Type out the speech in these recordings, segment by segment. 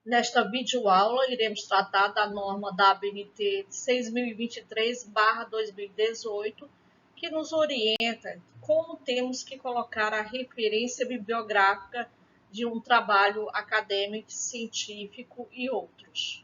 Nesta videoaula, iremos tratar da norma da ABNT 6023/2018, que nos orienta como temos que colocar a referência bibliográfica de um trabalho acadêmico, científico e outros.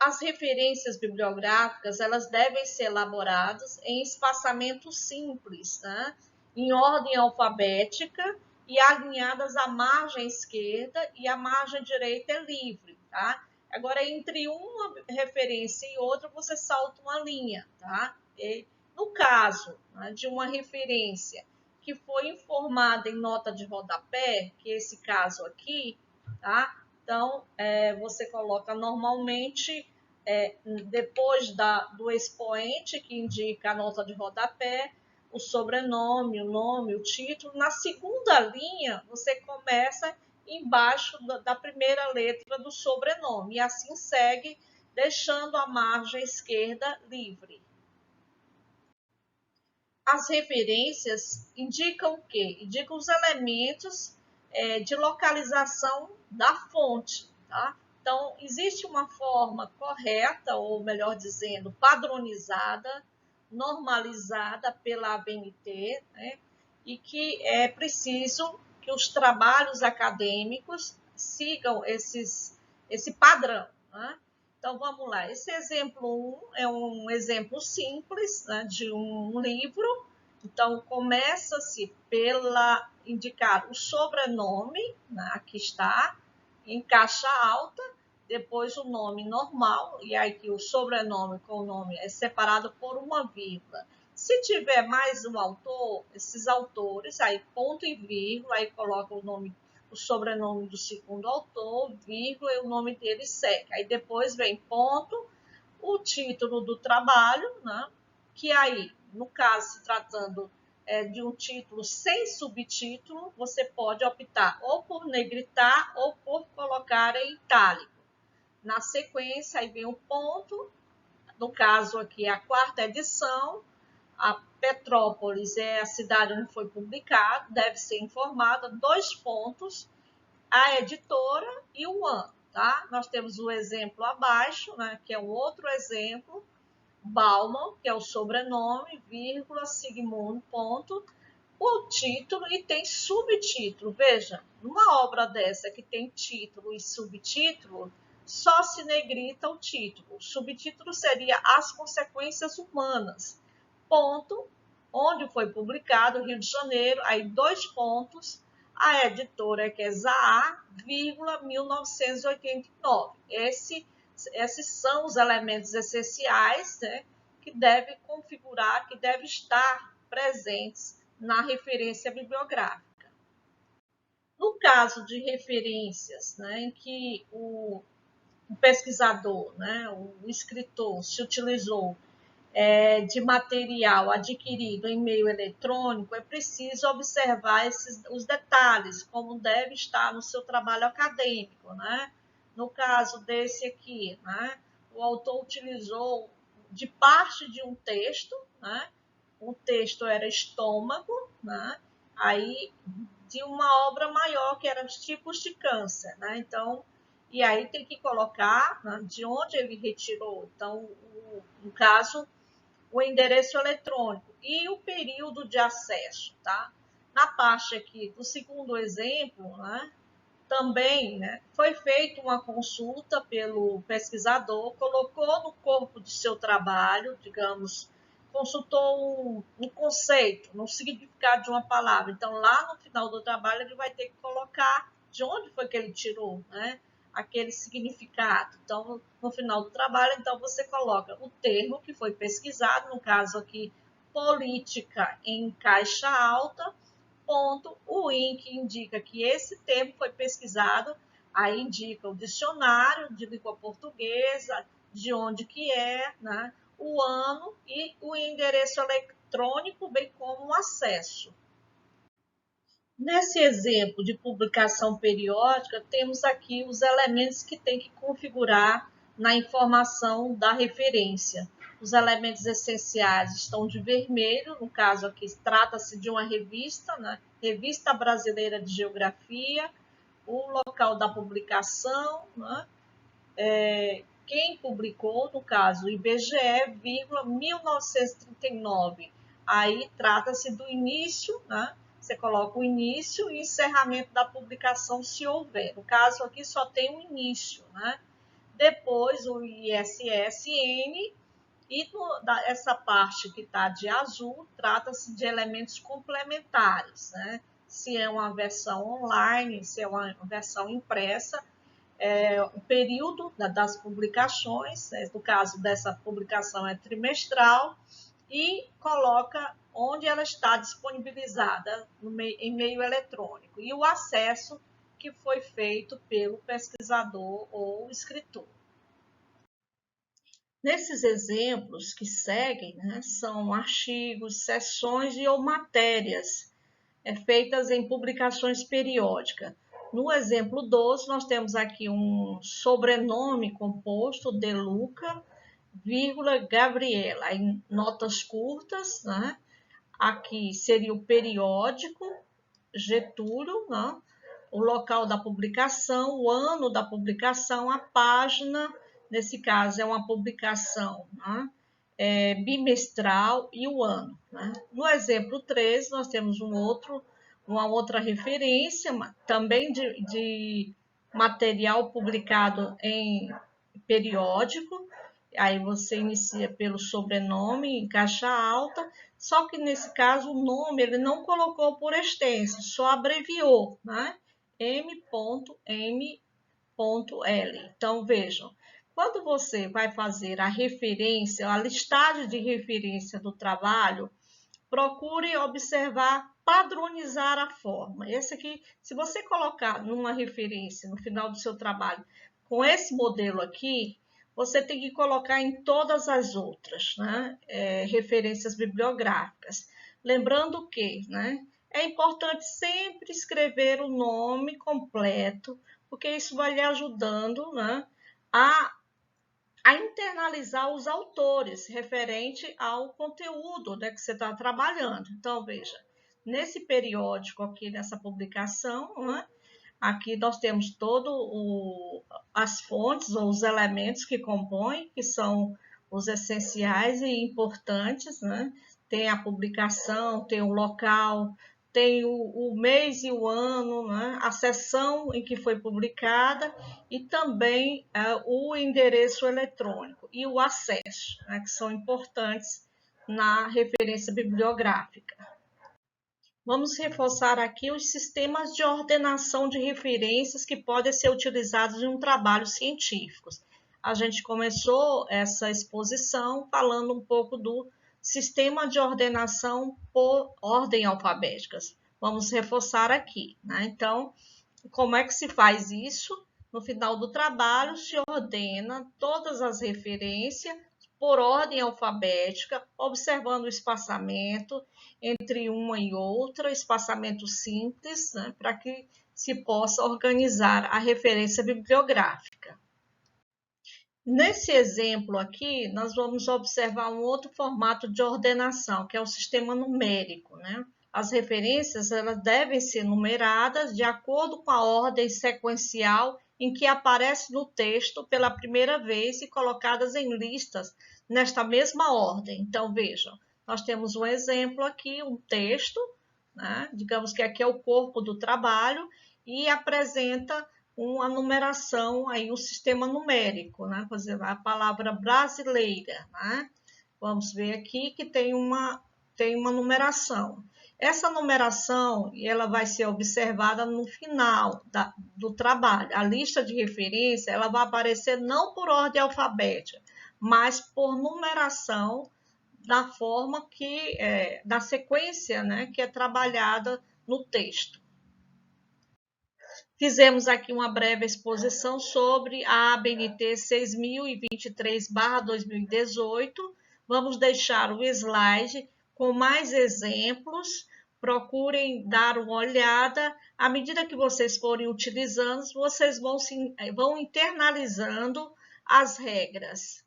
As referências bibliográficas, elas devem ser elaboradas em espaçamento simples, né? Em ordem alfabética e alinhadas à margem esquerda, e a margem direita é livre, tá? Agora, entre uma referência e outra, você salta uma linha, tá? E no caso, né, de uma referência que foi informada em nota de rodapé, que é esse caso aqui, tá? Então, você coloca normalmente, depois do expoente, que indica a nota de rodapé, o sobrenome, o nome, o título. Na segunda linha, você começa embaixo da primeira letra do sobrenome, e assim segue, deixando a margem esquerda livre. As referências indicam o quê? Indicam os elementos de localização da fonte, tá? Então, existe uma forma correta, ou melhor dizendo, padronizada, normalizada pela ABNT, né? E que é preciso que os trabalhos acadêmicos sigam esse padrão, né? Então, vamos lá. Esse exemplo 1 é um exemplo simples, né, de um livro. Então, começa-se pela indicar o sobrenome, né, aqui está, em caixa alta, depois o nome normal, e aí que o sobrenome com o nome é separado por uma vírgula. Se tiver mais um autor, esses autores, aí ponto e vírgula, aí coloca o nome, o sobrenome do segundo autor, vírgula, e o nome dele segue. Aí depois vem ponto, o título do trabalho, né? Que aí, no caso, se tratando de um título sem subtítulo, você pode optar ou por negritar ou por colocar em itálico. Na sequência, aí vem o ponto, no caso aqui a quarta edição, a Petrópolis é a cidade onde foi publicado, deve ser informada, 2 pontos, a editora e o ano, tá? Nós temos o exemplo abaixo, né, que é um outro exemplo, Bauman, que é o sobrenome, vírgula, Sigmund, ponto, o título, e tem subtítulo. Veja, numa obra dessa que tem título e subtítulo, só se negrita o título. O subtítulo seria As Consequências Humanas, ponto, onde foi publicado, Rio de Janeiro, aí 2 pontos, a editora que é Zahar, vírgula, 1989. Esses são os elementos essenciais, né, que devem configurar, que devem estar presentes na referência bibliográfica. No caso de referências, né, em que o pesquisador, né, o escritor, se utilizou de material adquirido em meio eletrônico, é preciso observar os detalhes, como deve estar no seu trabalho acadêmico, né? No caso desse aqui, né, o autor utilizou de parte de um texto, né? O texto era Estômago, né? Aí de uma obra maior que era Os Tipos de Câncer, né? Então, e aí tem que colocar, né, de onde ele retirou. Então, no caso, o endereço eletrônico e o período de acesso, tá? Na parte aqui do segundo exemplo, né, também, né, foi feita uma consulta pelo pesquisador, colocou no corpo do seu trabalho, digamos, consultou um conceito, no significado de uma palavra. Então, lá no final do trabalho, ele vai ter que colocar de onde foi que ele tirou, né, aquele significado. Então, no final do trabalho, então você coloca o termo que foi pesquisado, no caso aqui, política em caixa alta, ponto, o IN, que indica que esse termo foi pesquisado, aí indica o dicionário de língua portuguesa, de onde que é, né, o ano e o endereço eletrônico, bem como o acesso. Nesse exemplo de publicação periódica, temos aqui os elementos que tem que configurar na informação da referência. Os elementos essenciais estão de vermelho, no caso aqui trata-se de uma revista, né? Revista Brasileira de Geografia. o local da publicação, né? Quem publicou, no caso, o IBGE, 1939. Aí trata-se do início, né? Você coloca o início e encerramento da publicação, se houver. No caso aqui só tem o início, né? Depois o ISSN e essa parte que está de azul trata-se de elementos complementares, né? Se é uma versão online, se é uma versão impressa, o período das publicações, né? No caso dessa publicação é trimestral, e coloca onde ela está disponibilizada em meio eletrônico e o acesso que foi feito pelo pesquisador ou escritor. Nesses exemplos que seguem, né, são artigos, seções ou matérias feitas em publicações periódicas. No exemplo 12, nós temos aqui um sobrenome composto, De Luca, vírgula, Gabriela, em notas curtas, né? Aqui seria o periódico, Getúlio, né? O local da publicação, o ano da publicação, a página, nesse caso é uma publicação, né? Bimestral e o ano, né? No exemplo 13, nós temos uma outra referência, também de material publicado em periódico. Aí você inicia pelo sobrenome em caixa alta, só que nesse caso o nome ele não colocou por extenso, só abreviou, né? M.M.L. Então vejam, quando você vai fazer a referência, a listagem de referência do trabalho, procure observar, padronizar a forma. Esse aqui, se você colocar numa referência no final do seu trabalho com esse modelo aqui, você tem que colocar em todas as outras, né? Referências bibliográficas. Lembrando que, né, é importante sempre escrever o nome completo, porque isso vai lhe ajudando, né, a internalizar os autores referente ao conteúdo, né, que você está trabalhando. Então, veja, nesse periódico aqui, nessa publicação, né, aqui nós temos as fontes ou os elementos que compõem, que são os essenciais e importantes, né? Tem a publicação, tem o local, tem o mês e o ano, né? A seção em que foi publicada e também o endereço eletrônico e o acesso, né? Que são importantes na referência bibliográfica. Vamos reforçar aqui os sistemas de ordenação de referências que podem ser utilizados em um trabalho científico. A gente começou essa exposição falando um pouco do sistema de ordenação por ordem alfabética. Vamos reforçar aqui, né? Então, como é que se faz isso? No final do trabalho, se ordena todas as referências por ordem alfabética, observando o espaçamento entre uma e outra, espaçamento simples, né, para que se possa organizar a referência bibliográfica. Nesse exemplo aqui, nós vamos observar um outro formato de ordenação, que é o sistema numérico, né? As referências elas devem ser numeradas de acordo com a ordem sequencial em que aparece no texto pela primeira vez e colocadas em listas nesta mesma ordem. Então, vejam, nós temos um exemplo aqui, um texto, né? Digamos que aqui é o corpo do trabalho e apresenta uma numeração, aí um sistema numérico, né? Por exemplo, a palavra brasileira, né? Vamos ver aqui que tem uma numeração. Essa numeração ela vai ser observada no final do trabalho. A lista de referência ela vai aparecer não por ordem alfabética, mas por numeração da forma da sequência, né, que é trabalhada no texto. Fizemos aqui uma breve exposição sobre a ABNT 6023/2018. Vamos deixar o slide com mais exemplos. Procurem dar uma olhada. À medida que vocês forem utilizando, vocês vão internalizando as regras.